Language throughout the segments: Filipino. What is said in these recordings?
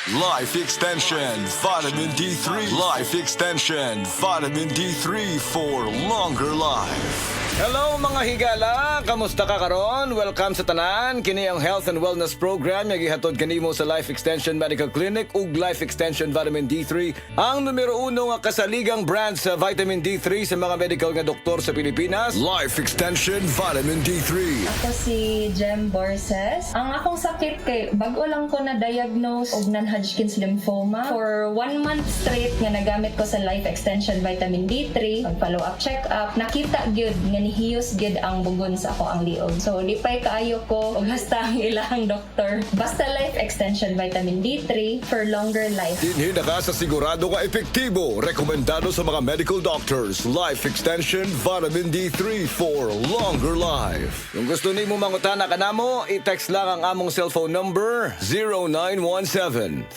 Life Extension Vitamin D3. Life Extension Vitamin D3 for longer life. Hello mga higala! Kamusta ka karon? Welcome sa tanan. Kini ang Health and Wellness Program nga gihatod kanimo sa Life Extension Medical Clinic ug Life Extension Vitamin D3, ang numero 1 nga kasaligang brand sa vitamin D3 sa mga medical nga doktor sa Pilipinas. Life Extension Vitamin D3. Ako si Jem Borses. Ang akong sakit kay bago lang ko na-diagnose og non-Hodgkin's lymphoma. For 1 month straight nga nagamit ko sa Life Extension Vitamin D3, pag-follow up check-up, nakita gyud nga nihiyos gyud ang bugon sa ako ang liog. So lipay kaayo ko og hasta ang ilang doktor. Basta Life Extension Vitamin D3 for longer life. Dinhi na ka sa sigurado nga epektibo. Rekomendado sa mga medical doctors. Life Extension Vitamin D3 for longer life. Kung gusto nimo mangutana kanamo, i-text lang ang among cellphone number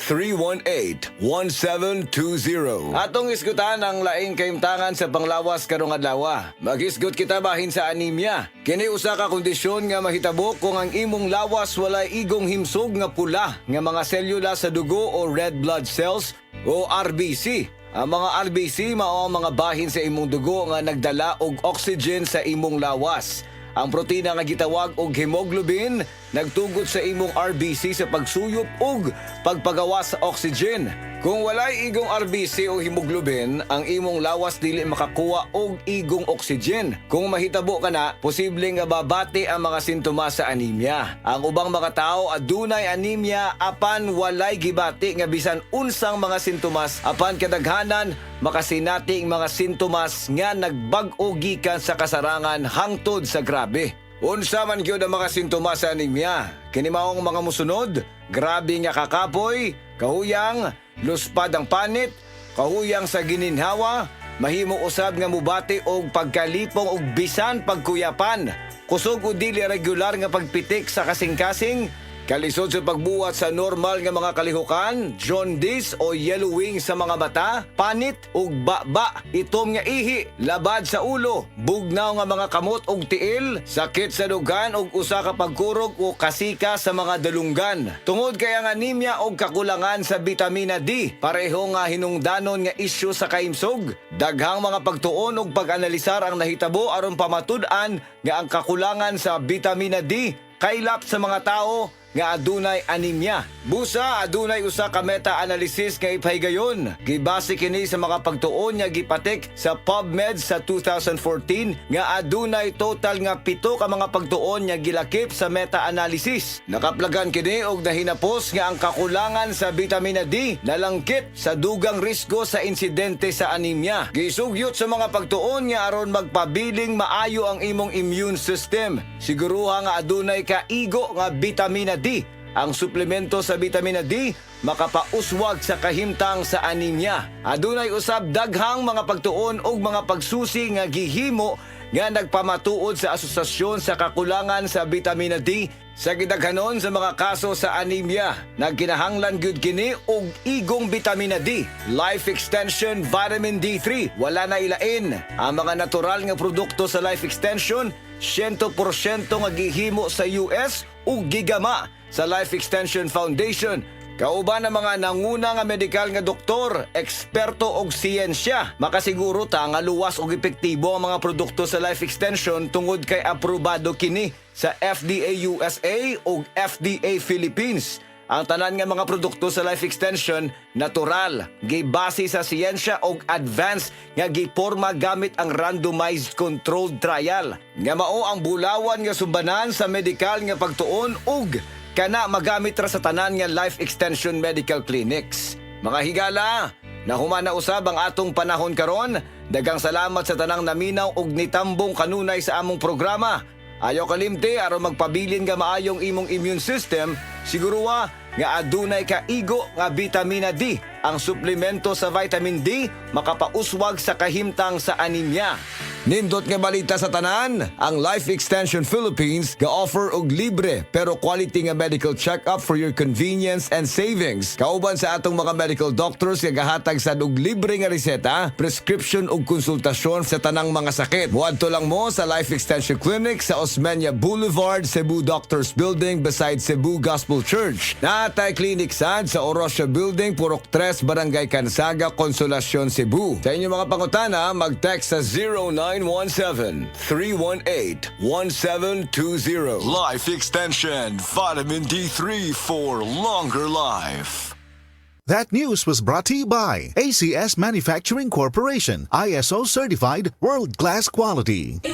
0917-318-1720. Atong isgutan ang laing kaimtangan sa panglawas karong adlaw. Mag-isgut kita bahin sa anemia. Kini usa ka kondisyon nga mahitabo kung ang imong lawas walay igong himsog nga pula nga mga selula sa dugo o red blood cells o RBC. Ang mga RBC mao ang mga bahin sa imong dugo nga nagdala og oxygen sa imong lawas. Ang protina nga gitawag og hemoglobin nagtugot sa imong RBC sa pagsuyop ug pagpagawa sa oxygen. Kung walay igong RBC o hemoglobin, ang imong lawas dili makakuha og igong oxygen. Kung mahitabo ka na, posibleng nga babati ang mga sintomas sa anemia. Ang ubang mga tao adunay anemia apan walay gibati nga bisan unsang mga sintomas apan kadaghanan makasinati ang mga sintomas nga nagbag-o gikan sa kasarangan hangtod sa grabe. Unsa man gyud ang mga sintomas sa anemia? Kini maong mga musunod: grabe nga kakapoy, kahuyang, luspad ang panit, kahuyang sa gininhawa, mahimo usab nga mubati og pagkalipong og bisan pagkuyapan, kusog o dili regular nga pagpitik sa kasing-kasing, kalisod sa pagbuhat sa normal nga mga kalihukan, jaundice o yellowing sa mga mata, panit ug baba, itom nga ihi, labad sa ulo, bugnaw nga mga kamot ug tiil, sakit sa dugan ug usa ka pagkurog o kasika sa mga dalunggan. Tungod kay ang anemia og kakulangan sa bitamina D, pareho nga hinungdanon nga isyu sa kaimsog. Daghang mga pagtuon ug pag-analisar ang nahitabo aron pamatud-an nga ang kakulangan sa bitamina D kaylap sa mga tao nga adunay anemia. Busa adunay usa ka meta-analysis nga ipahigayon. Gibase kini sa mga pagtuon nga gipatik sa PubMed sa 2014 nga adunay total nga 7 ka mga pagtuon nga gilakip sa meta-analysis. Nakaplagan kini og nahinapos nga ang kakulangan sa bitamina D nalangkit sa dugang risgo sa insidente sa anemia. Gisugyot sa mga pagtuon nga aron magpabiling maayo ang imong immune system. Siguruha nga adunay kaigo nga bitamina D. Ang suplemento sa bitamina D makapauswag sa kahimtang sa anemia. Adunay usab daghang mga pagtuon ug mga pagsusi nga gihimo nga nagpamatuod sa asosasyon sa kakulangan sa bitamina D sa gidaghanon sa mga kaso sa anemia. Nagkinahanglan gyud kini og igong bitamina D. Life Extension Vitamin D3 wala na ilain. Ang mga natural nga produkto sa Life Extension 100% nga gihimo sa US ug gigama sa Life Extension Foundation. Kauban ang mga nanguna nga medikal nga doktor, eksperto og siyensya. Makasiguro ta nga luwas og epektibo ang mga produkto sa Life Extension tungod kay aprobado kini sa FDA USA ug FDA Philippines. Ang tanan nga mga produkto sa Life Extension natural, gibase sa siyensya ug advanced nga giporma gamit ang randomized controlled trial. Nga mao ang bulawan nga sumbanan sa medikal nga pagtuon ug kana magamit ra sa tanan nga Life Extension Medical Clinics. Mga higala, nahumana usab ang atong panahon karon. Daghang salamat sa tanang naminaw ug nitambong kanunay sa among programa. Ayaw kalimti aron magpabilin nga maayong imong immune system, siguruha nga adunay kaigo nga bitamina D. Ang suplemento sa vitamin D makapauswag sa kahimtang sa anemia. Nindot nga balita sa tanan, ang Life Extension Philippines ga-offer og libre pero quality nga medical check-up for your convenience and savings. Kauban sa atong mga medical doctors nga gahatag sa og libre nga reseta, prescription ug konsultasyon sa tanang mga sakit. Muadto lang mo sa Life Extension Clinic sa Osmeña Boulevard, Cebu Doctors Building beside Cebu Gospel Church. Naatay clinic sad sa Orosio Building, Purok 3, Barangay Cansaga, Consolacion, Cebu. Sa inyong mga pangutana, mag-text sa 0917-318-1720. Life Extension Vitamin D3 for longer life. That news was brought to you by ACS Manufacturing Corporation, ISO certified world-class quality.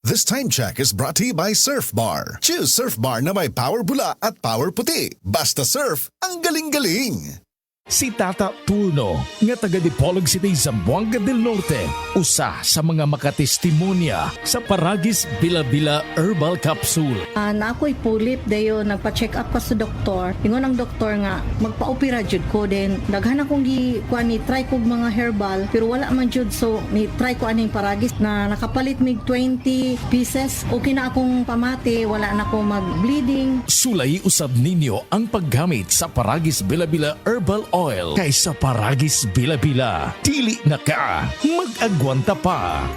This time check is brought to you by Surf Bar. Choose Surf Bar na may power bula at power puti. Basta surf, ang galing-galing! Si Tata Tulno, nga taga Dipolog City, Zamboanga del Norte, usa sa mga makatestimonya sa Paragis Bila-Bila Herbal Capsule. Na ako'y pulip dayo nagpa-check up pa sa doktor. Ingon ang doktor nga magpa-opera jud ko din. Daghan akong kuan ni try kog mga herbal pero wala man jud, so ni try ko aning Paragis na nakapalit mig 20 pieces. Okay na akong pamati, wala na ako mag-bleeding. Sulay usab ninyo ang paggamit sa Paragis Bila-Bila Herbal Oil kaysa Paragis Bila-Bila. Dili na ka, mag-agwanta pa.